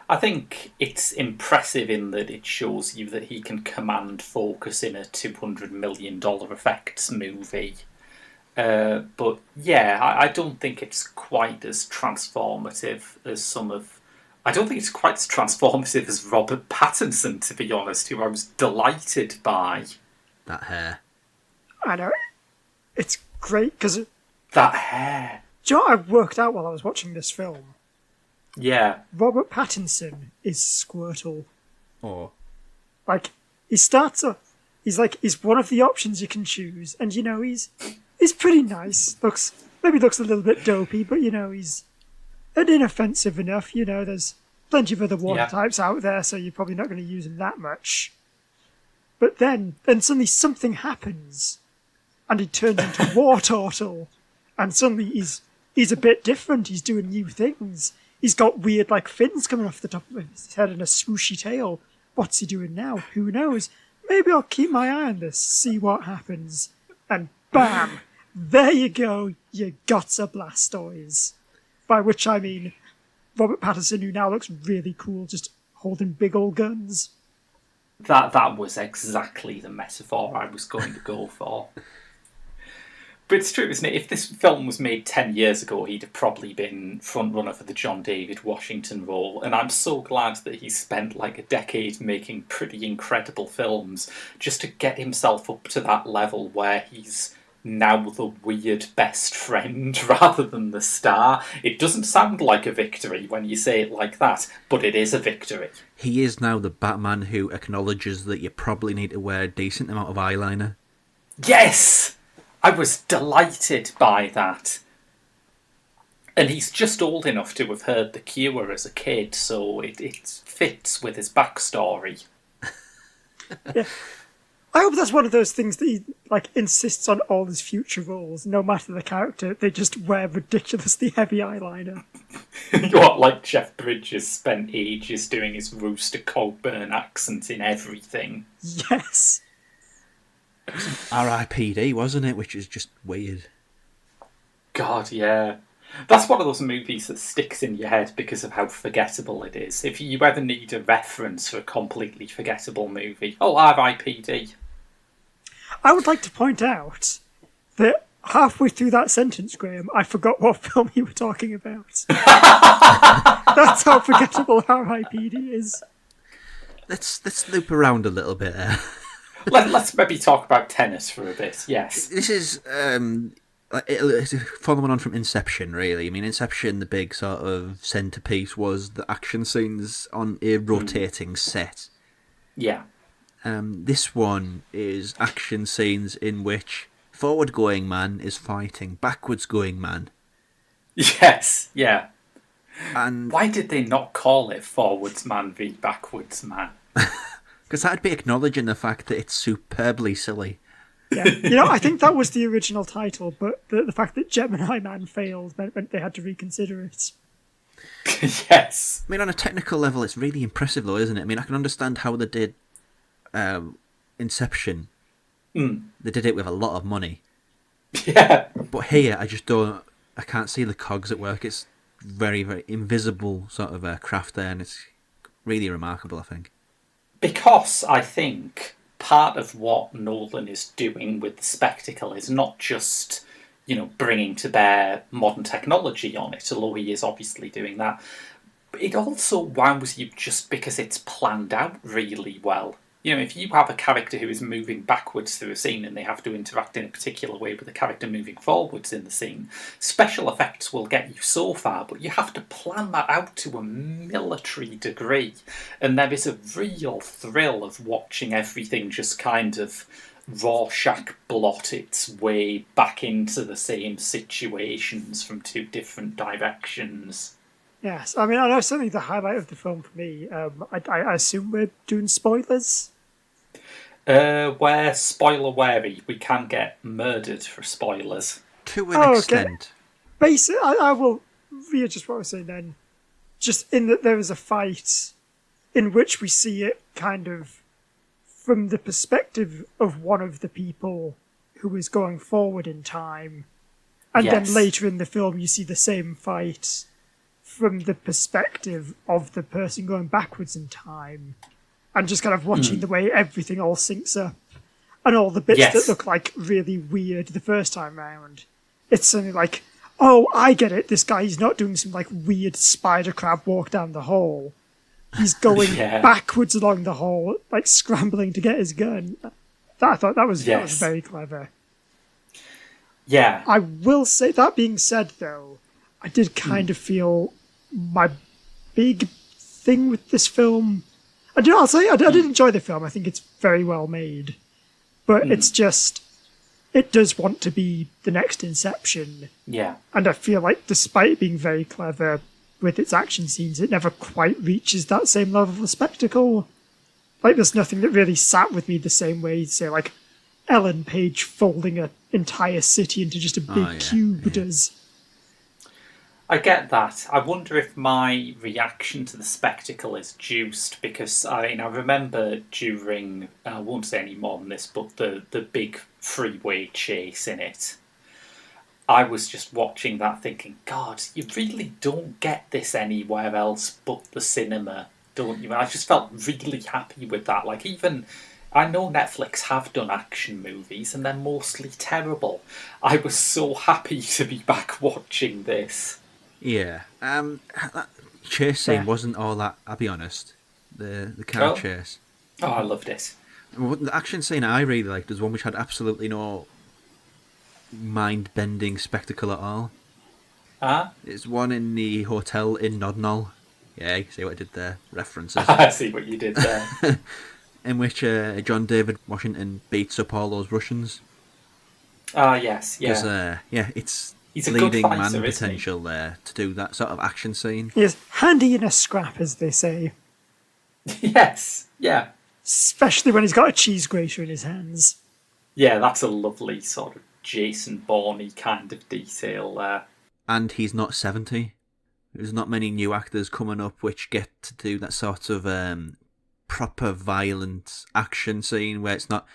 I think it's impressive in that it shows you that he can command focus in a $200 million effects movie. But yeah, I don't think it's quite as transformative as some of... I don't think it's quite as transformative as Robert Pattinson, to be honest, who I was delighted by. That hair. I know. it's great because That hair. do you know what I worked out while I was watching this film? Yeah. Robert Pattinson is Squirtle. Oh. Like, he starts off, he's one of the options you can choose, and he's pretty nice. Maybe looks a little bit dopey, but he's inoffensive enough. There's plenty of other water types out there, so you're probably not going to use him that much. But then suddenly something happens, and he turns into War Turtle, and suddenly he's a bit different. He's doing new things. He's got weird fins coming off the top of his head and a swooshy tail. What's he doing now? Who knows? Maybe I'll keep my eye on this, see what happens. And bam! There you go, you gotcha Blastoise. By which I mean Robert Pattinson, who now looks really cool, just holding big old guns. That was exactly the metaphor I was going to go for. But it's true, isn't it? If this film was made 10 years ago, he'd have probably been frontrunner for the John David Washington role. And I'm so glad that he spent like a decade making pretty incredible films just to get himself up to that level where he's now the weird best friend rather than the star. It doesn't sound like a victory when you say it like that, but it is a victory. He is now the Batman who acknowledges that you probably need to wear a decent amount of eyeliner. Yes! I was delighted by that. And he's just old enough to have heard The Cure as a kid, so it fits with his backstory. Yeah. I hope that's one of those things that he insists on all his future roles, no matter the character, they just wear ridiculously heavy eyeliner. What, like Jeff Bridges spent ages doing his Rooster Cogburn accent in everything. Yes. R.I.P.D., wasn't it? Which is just weird. God, yeah. That's one of those movies that sticks in your head because of how forgettable it is. If you ever need a reference for a completely forgettable movie, R.I.P.D. I would like to point out that halfway through that sentence, Graham, I forgot what film you were talking about. That's how forgettable R.I.P.D. is. Let's loop around a little bit there. Let's maybe talk about Tenet for a bit, yes. This is it's following on from Inception, really. I mean, Inception, the big sort of centerpiece was the action scenes on a rotating set. Yeah. This one is action scenes in which forward-going man is fighting backwards-going man. Yes, yeah. And why did they not call it Forwards Man v Backwards Man? because that'd be acknowledging the fact that it's superbly silly. Yeah, I think that was the original title, but the fact that Gemini Man failed meant they had to reconsider it. Yes. I mean, on a technical level, it's really impressive, though, isn't it? I mean, I can understand how they did Inception. They did it with a lot of money. Yeah. But here, I can't see the cogs at work. It's very, very invisible sort of craft there, and it's really remarkable, I think. Because I think part of what Nolan is doing with the spectacle is not just, bringing to bear modern technology on it, although he is obviously doing that. But it also wows you just because it's planned out really well. If you have a character who is moving backwards through a scene and they have to interact in a particular way with the character moving forwards in the scene, special effects will get you so far, but you have to plan that out to a military degree. And there is a real thrill of watching everything just kind of Rorschach blot its way back into the same situations from two different directions. Yes, I mean, I know certainly the highlight of the film for me, I assume we're doing spoilers? We're spoiler wary. We can get murdered for spoilers. To an extent. Basically, I will readjust what I was saying then. Just in that there is a fight in which we see it kind of from the perspective of one of the people who is going forward in time. And then later in the film you see the same fight from the perspective of the person going backwards in time. And just kind of watching the way everything all syncs up. And all the bits that look like really weird the first time round. It's something like, oh, I get it. This guy, he's not doing some weird spider crab walk down the hall. He's going backwards along the hall, scrambling to get his gun. I thought that was very clever. Yeah. I will say, that being said, though, I did kind of feel my big thing with this film. I'll say I did enjoy the film. I think it's very well made, but it's just it does want to be the next Inception. Yeah. And I feel like, despite it being very clever with its action scenes, it never quite reaches that same level of spectacle. Like, there's nothing that really sat with me the same way, say, like Ellen Page folding an entire city into just a big cube does. I get that. I wonder if my reaction to the spectacle is juiced because I remember during, I won't say any more than this, but the big freeway chase in it, I was just watching that thinking, God, you really don't get this anywhere else but the cinema, don't you? And I just felt really happy with that. Like, even, I know Netflix have done action movies and they're mostly terrible. I was so happy to be back watching this. Yeah. That chase scene wasn't all that, I'll be honest. The car chase. Oh, I loved it. The action scene I really liked was one which had absolutely no mind-bending spectacle at all. It's one in the hotel in Nodnall. Yeah, you see what I did there? References. I see what you did there. In which John David Washington beats up all those Russians. Yes, yeah. He's a leading good fighter, man potential there to do that sort of action scene. He is handy in a scrap, as they say. Yes, yeah. Especially when he's got a cheese grater in his hands. Yeah, that's a lovely sort of Jason Bourne kind of detail there. And he's not 70. There's not many new actors coming up which get to do that sort of proper violent action scene where it's not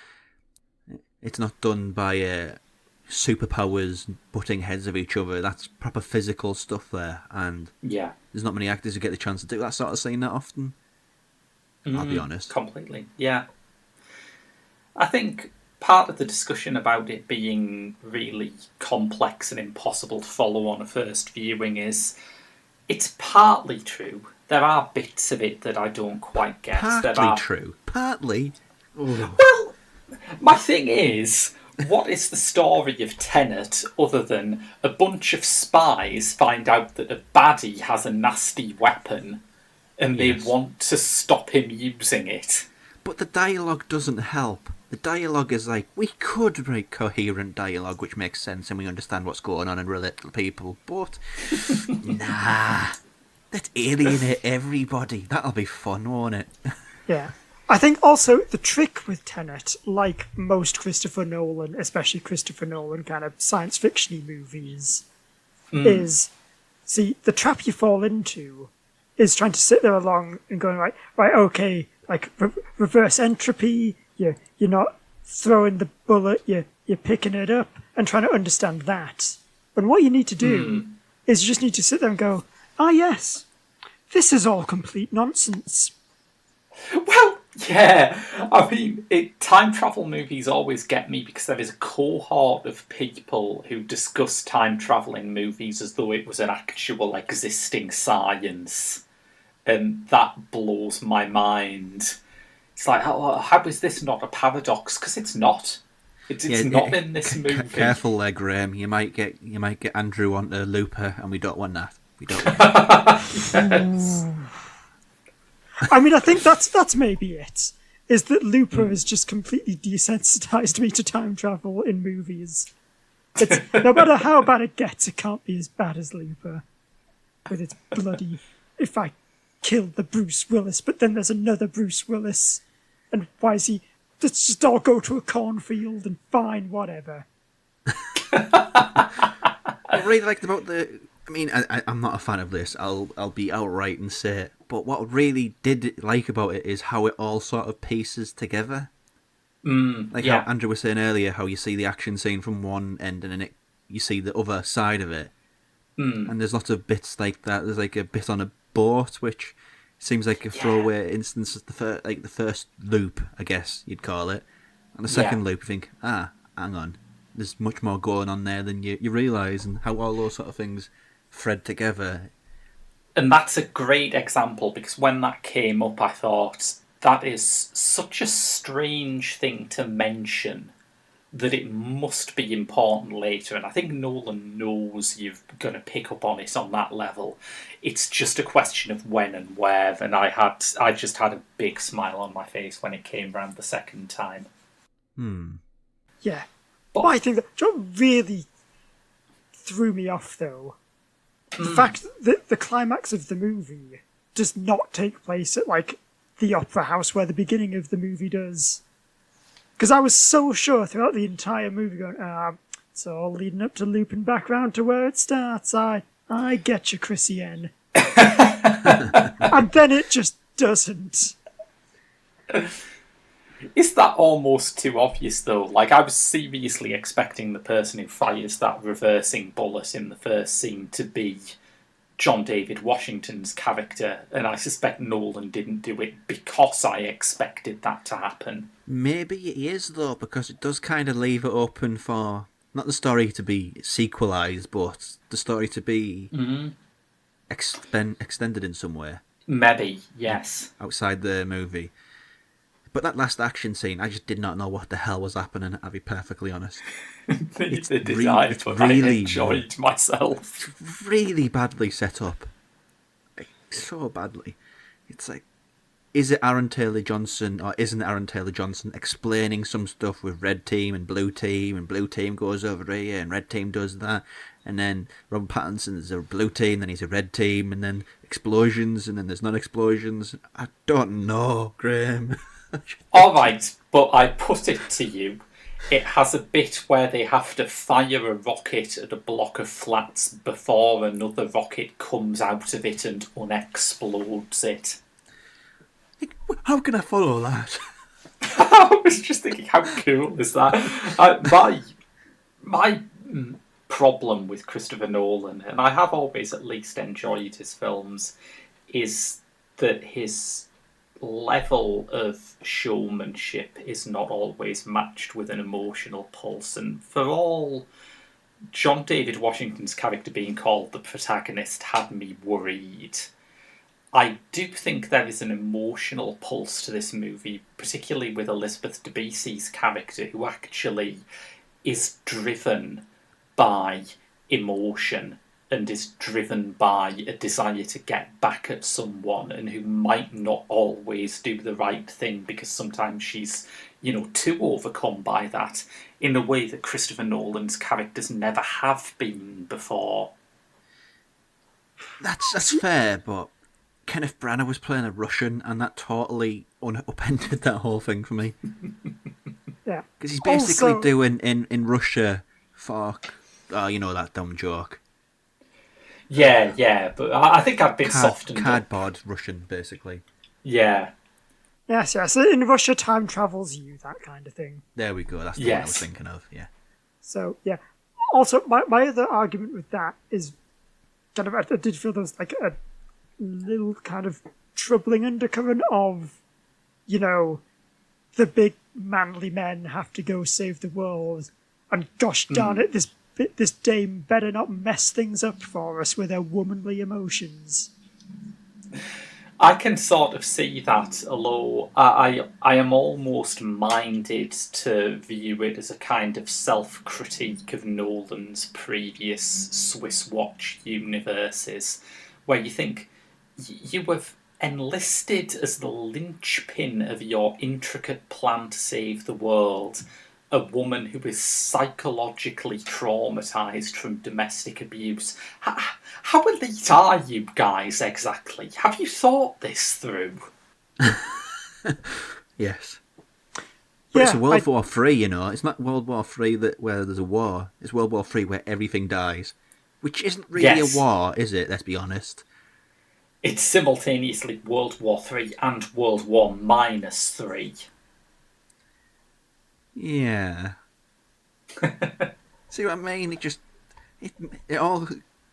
done by superpowers butting heads of each other. That's proper physical stuff there, and there's not many actors who get the chance to do that sort of scene that often. I'll be honest. Completely, yeah. I think part of the discussion about it being really complex and impossible to follow on a first viewing is it's partly true. There are bits of it that I don't quite get. Partly? Well, my thing is, what is the story of Tenet other than a bunch of spies find out that a baddie has a nasty weapon and they want to stop him using it? But the dialogue doesn't help. The dialogue is like, we could write coherent dialogue which makes sense and we understand what's going on and relate to people, but nah, let's alienate everybody. That'll be fun, won't it? Yeah. I think also the trick with Tenet, like most Christopher Nolan, especially Christopher Nolan kind of science fiction-y movies, is, see, the trap you fall into is trying to sit there along and going, right, okay, like reverse entropy, you're not throwing the bullet, you're picking it up and trying to understand that. But what you need to do is you just need to sit there and go, yes, this is all complete nonsense. Well, yeah. I mean, time travel movies always get me because there is a cohort of people who discuss time travelling movies as though it was an actual existing science. And that blows my mind. It's like, how is this not a paradox? Because it's not. It's not in this movie. Careful there, Graham. You might get Andrew onto Looper, and we don't want that. We don't want that. Yes. I mean, I think that's maybe it. Is that Looper has just completely desensitized me to time travel in movies. No matter how bad it gets, it can't be as bad as Looper. With its bloody, if I killed the Bruce Willis, but then there's another Bruce Willis, and why is he? Let's just all go to a cornfield and fine, whatever. I really liked about the. I mean, I'm not a fan of this. I'll be outright and say it. But what I really did like about it is how it all sort of pieces together. How Andrew was saying earlier, how you see the action scene from one end and then you see the other side of it. And there's lots of bits like that. There's like a bit on a boat, which seems like a throwaway instance of the first loop, I guess you'd call it. And the second loop, you think, hang on, there's much more going on there than you realise, and how all those sort of things thread together. And that's a great example, because when that came up, I thought, that is such a strange thing to mention that it must be important later, and I think Nolan knows you're going to pick up on it on that level. It's just a question of when and where, and I just had a big smile on my face when it came round the second time. Yeah. But I think that what really threw me off, though, the fact that the climax of the movie does not take place at, like, the opera house where the beginning of the movie does. Because I was so sure throughout the entire movie going, it's all leading up to looping back round to where it starts. I get you, Chrissy-N. And then it just doesn't. is that almost too obvious, though? Like, I was seriously expecting the person who fires that reversing bullet in the first scene to be John David Washington's character, and I suspect Nolan didn't do it because I expected that to happen. Maybe it is, though, because it does kind of leave it open for not the story to be sequelized, but the story to be extended in some way. Maybe, yes. Outside the movie. But that last action scene, I just did not know what the hell was happening, I'll be perfectly honest. Neither did I, but I enjoyed myself. Really badly set up. So badly. It's like, is it Aaron Taylor-Johnson or isn't it Aaron Taylor-Johnson explaining some stuff with red team, and blue team goes over here and red team does that, and then Robert Pattinson's a blue team, then he's a red team, and then explosions, and then there's non-explosions. I don't know, Graham. All right, but I put it to you. It has a bit where they have to fire a rocket at a block of flats before another rocket comes out of it and unexplodes it. How can I follow that? I was just thinking, how cool is that? My problem with Christopher Nolan, and I have always at least enjoyed his films, is that his level of showmanship is not always matched with an emotional pulse. And for all John David Washington's character being called the protagonist had me worried, I do think there is an emotional pulse to this movie, particularly with Elizabeth Debicki's character, who actually is driven by emotion and is driven by a desire to get back at someone, and who might not always do the right thing because sometimes she's, too overcome by that, in a way that Christopher Nolan's characters never have been before. That's fair, but Kenneth Branagh was playing a Russian, and that totally upended that whole thing for me. Yeah. Because he's basically doing in Russia, fuck, that dumb joke. Yeah, but I think I've been softened up. Cardboard Russian, basically. Yeah. Yes. In Russia, time travels you, that kind of thing. There we go, that's the one I was thinking of, yeah. So, yeah. Also, my other argument with that is kind of, I did feel there was like a little kind of troubling undercurrent of, the big manly men have to go save the world, and gosh darn it, this dame better not mess things up for us with her womanly emotions. I can sort of see that, although I am almost minded to view it as a kind of self-critique of Nolan's previous Swiss Watch universes, where you think you have enlisted as the linchpin of your intricate plan to save the world a woman who is psychologically traumatised from domestic abuse. How elite are you guys exactly? Have you thought this through? Yes. But it's World War III, It's not World War III where there's a war. It's World War III where everything dies. Which isn't really a war, is it? Let's be honest. It's simultaneously World War III and World War -3. Yeah. See what I mean? It all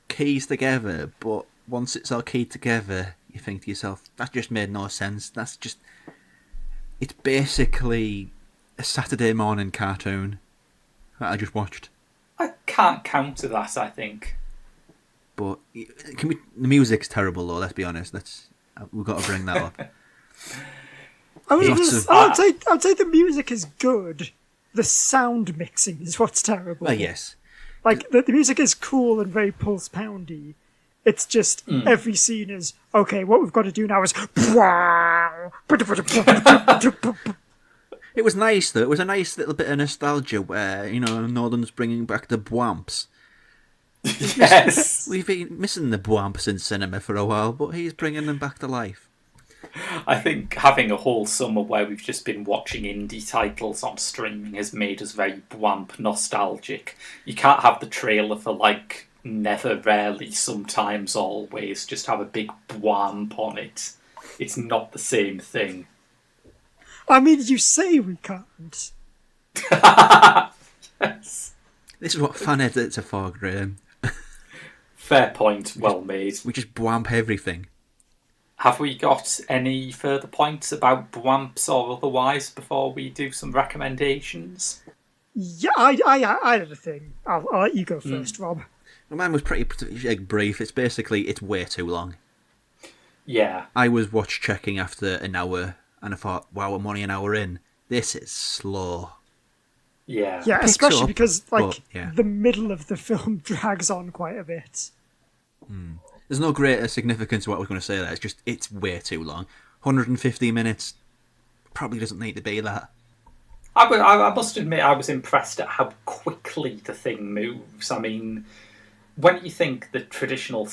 keys together, but once it's all keyed together, you think to yourself, that just made no sense. It's basically a Saturday morning cartoon that I just watched. I can't counter that, I think. But the music's terrible, though. Let's be honest. We've got to bring that up. I'd say the music is good. the sound mixing is what's terrible. Oh, yes. Like, the music is cool and very pulse-poundy. It's just every scene is, okay, what we've got to do now is... It was nice, though. It was a nice little bit of nostalgia where, Nolan's bringing back the Bwamps. Yes. We've been missing the Bwamps in cinema for a while, but he's bringing them back to life. I think having a whole summer where we've just been watching indie titles on streaming has made us very Bwamp nostalgic. You can't have the trailer for, like, Never, Rarely, Sometimes, Always, just have a big Bwamp on it. It's not the same thing. I mean, you say we can't. Yes. This is what fan edits are for, Graham. Fair point, well made. We just Bwamp everything. Have we got any further points about Bwamps or otherwise before we do some recommendations? Yeah, I had a thing. I'll let you go first, Rob. Well, mine was pretty brief. It's way too long. Yeah. I was watch checking after an hour, and I thought, wow, I'm only an hour in. This is slow. Yeah. Yeah, especially up, because, but, yeah. the middle of the film drags on quite a bit. There's no greater significance to what I was going to say there. It's way too long. 150 minutes probably doesn't need to be that. I must admit I was impressed at how quickly the thing moves. I mean, when you think the traditional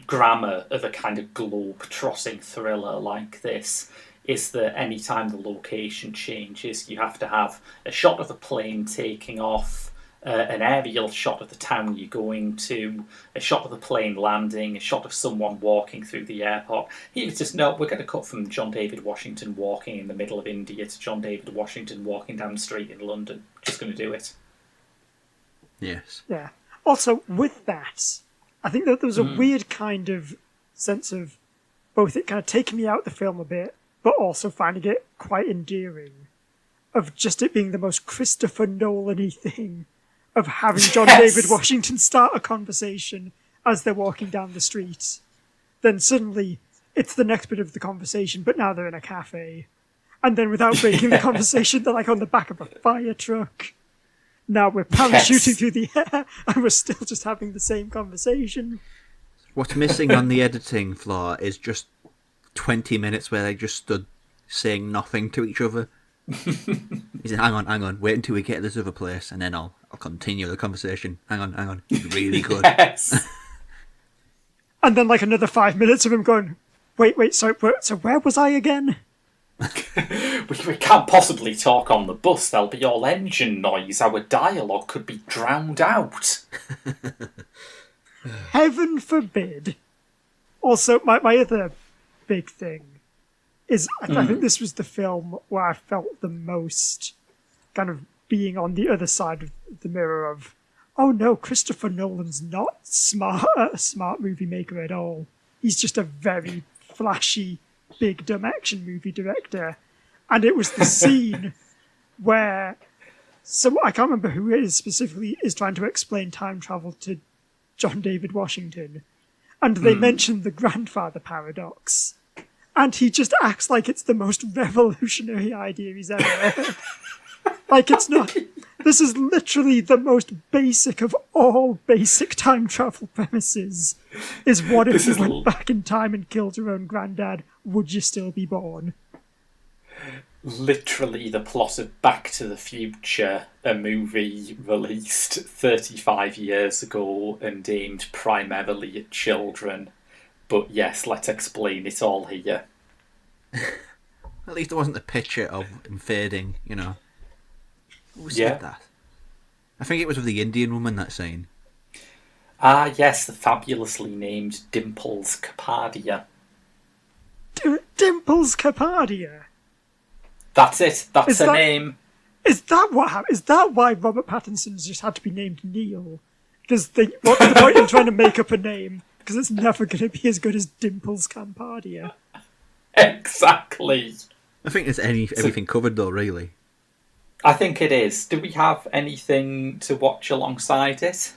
grammar of a kind of globe-trotting thriller like this is that any time the location changes, you have to have a shot of the plane taking off, an aerial shot of the town you're going to, a shot of the plane landing, a shot of someone walking through the airport. He was just, no, we're going to cut from John David Washington walking in the middle of India to John David Washington walking down the street in London. Just going to do it. Yes. Yeah. Also, with that, I think that there was a weird kind of sense of both it kind of taking me out the film a bit, but also finding it quite endearing, of just it being the most Christopher Nolan-y thing, of having John David Washington start a conversation as they're walking down the street. Then suddenly, it's the next bit of the conversation, but now they're in a cafe. And then without breaking the conversation, they're like on the back of a fire truck. Now we're parachuting through the air, and we're still just having the same conversation. What's missing on the editing floor is just 20 minutes where they just stood saying nothing to each other. He said, hang on, wait until we get to this other place, and then I'll continue the conversation. Hang on, it's really good. Yes. And then like another 5 minutes of him going, wait, so where was I again? We can't possibly talk on the bus. There'll be all engine noise. Our dialogue could be drowned out. Heaven forbid. Also, my other big thing is I think this was the film where I felt the most kind of being on the other side of the mirror of, oh no, Christopher Nolan's not a smart movie maker at all. He's just a very flashy, big dumb action movie director. And it was the scene where I can't remember who it is specifically is trying to explain time travel to John David Washington. And they mention the grandfather paradox. And he just acts like it's the most revolutionary idea he's ever heard. Like it's not. This is literally the most basic of all basic time travel premises. Is what if you went back in time and killed your own granddad? Would you still be born? Literally the plot of Back to the Future, a movie released 35 years ago and aimed primarily at children. But yes, let's explain it all here. At least there wasn't a picture of him fading, Who said that? I think it was with the Indian woman, that scene. Ah, yes, the fabulously named Dimples Kapadia. Dimples Kapadia? That's it. That's her name. Is that what happened? Is that why Robert Pattinson's just had to be named Neil? Because what's the point in trying to make up a name? Because it's never going to be as good as Dimples Kapadia. Exactly. I think there's everything covered, though, really. I think it is. Do we have anything to watch alongside it?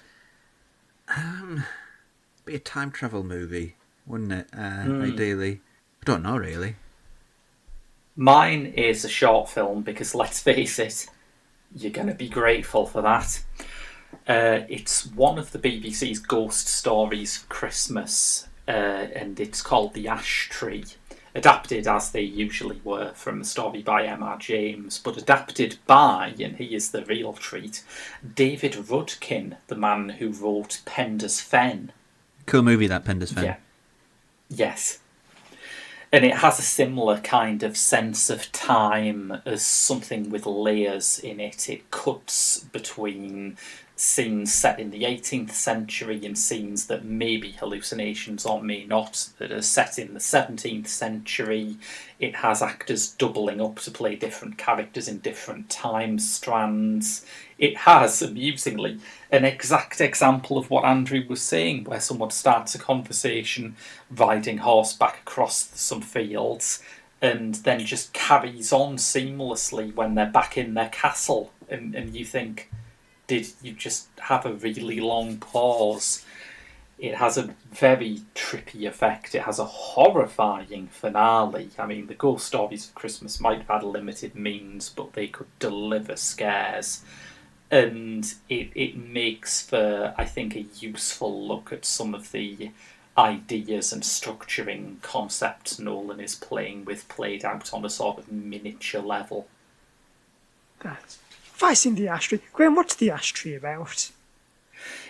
Be a time travel movie, wouldn't it? Ideally. I don't know, really. Mine is a short film because, let's face it, You're going to be grateful for that. It's one of the BBC's ghost stories for Christmas, and it's called The Ash Tree. Adapted, as they usually were, from a story by M.R. James, but adapted by, and he is the real treat, David Rudkin, the man who wrote Penda's Fen. Cool movie, that Penda's Fen. Yeah. Yes. And it has a similar kind of sense of time as something with layers in it. It cuts between scenes set in the 18th century and scenes that may be hallucinations or may not, that are set in the 17th century. It has actors doubling up to play different characters in different time strands. It has, amusingly, an exact example of what Andrew was saying, where someone starts a conversation riding horseback across some fields and then just carries on seamlessly when they're back in their castle. And you think, did you just have a really long pause? It has a very trippy effect. It has a horrifying finale. I mean, the ghost stories of Christmas might have had limited means, but they could deliver scares. And it makes for, I think, a useful look at some of the ideas and structuring concepts Nolan is playing with, played out on a sort of miniature level. Have I seen The Ash Tree? Graham, what's The Ash Tree about?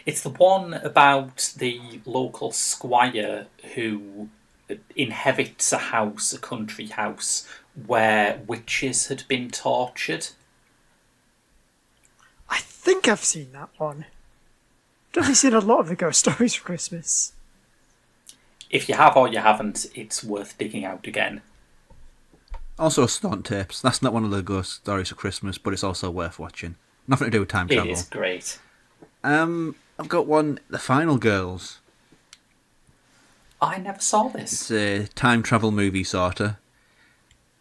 It's the one about the local squire who inherits a house, a country house, where witches had been tortured. I think I've seen that one. Definitely seen a lot of the ghost stories for Christmas. If you have or you haven't, it's worth digging out again. Also, Stunt Tapes. That's not one of the ghost stories for Christmas, but it's also worth watching. Nothing to do with time travel. It is great. I've got one, The Final Girls. I never saw this. It's a time travel movie, sorta.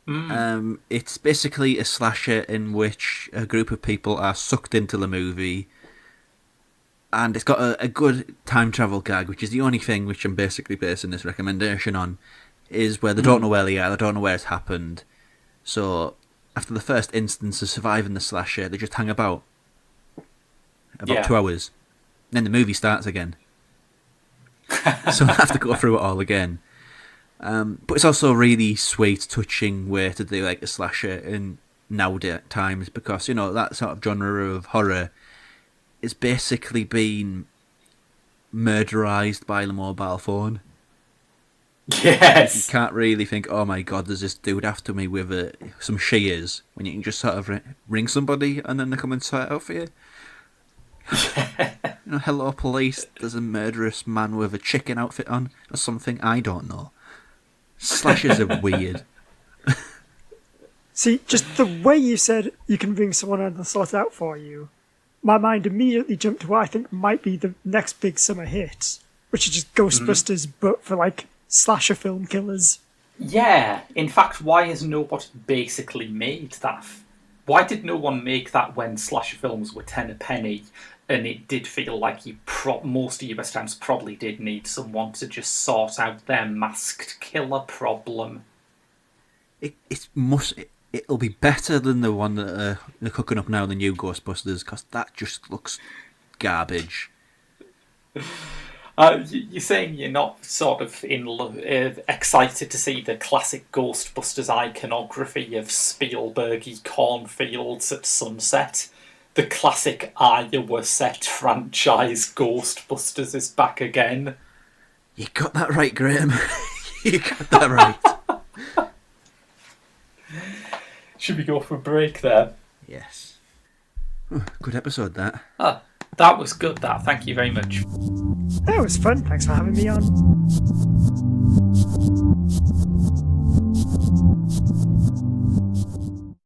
It's basically a slasher in which a group of people are sucked into the movie, and it's got a good time travel gag, which is the only thing which I'm basically basing this recommendation on, is where they don't know where they are, they don't know where it's happened. So, after the first instance of surviving the slasher, they just hang about 2 hours. Then the movie starts again. So I have to go through it all again. But it's also a really sweet, touching way to do like a slasher in nowadays times, because, you know, that sort of genre of horror is basically been murderized by the mobile phone. Yes. You can't really think, oh my god, there's this dude after me with some shears, when you can just sort of ring somebody and then they come and sort it out for you. You know, hello police, there's a murderous man with a chicken outfit on, or something, I don't know. Slashers are weird. See, just the way you said you can bring someone and they'll sort it out for you, my mind immediately jumped to what I think might be the next big summer hit, which is just Ghostbusters, but for like slasher film killers. Yeah, in fact, why has nobody basically made that? Why did no one make that when slasher films were 10 a penny, and it did feel like most US towns probably did need someone to just sort out their masked killer problem? It'll be better than the one that they're cooking up now, the new Ghostbusters, because that just looks garbage. You're saying you're not sort of excited to see the classic Ghostbusters iconography of Spielbergy cornfields at sunset? The classic Iowa set franchise Ghostbusters is back again. You got that right, Graham. You got that right. Should we go for a break there? Yes. Good episode, that. That was good, that. Thank you very much. That was fun. Thanks for having me on.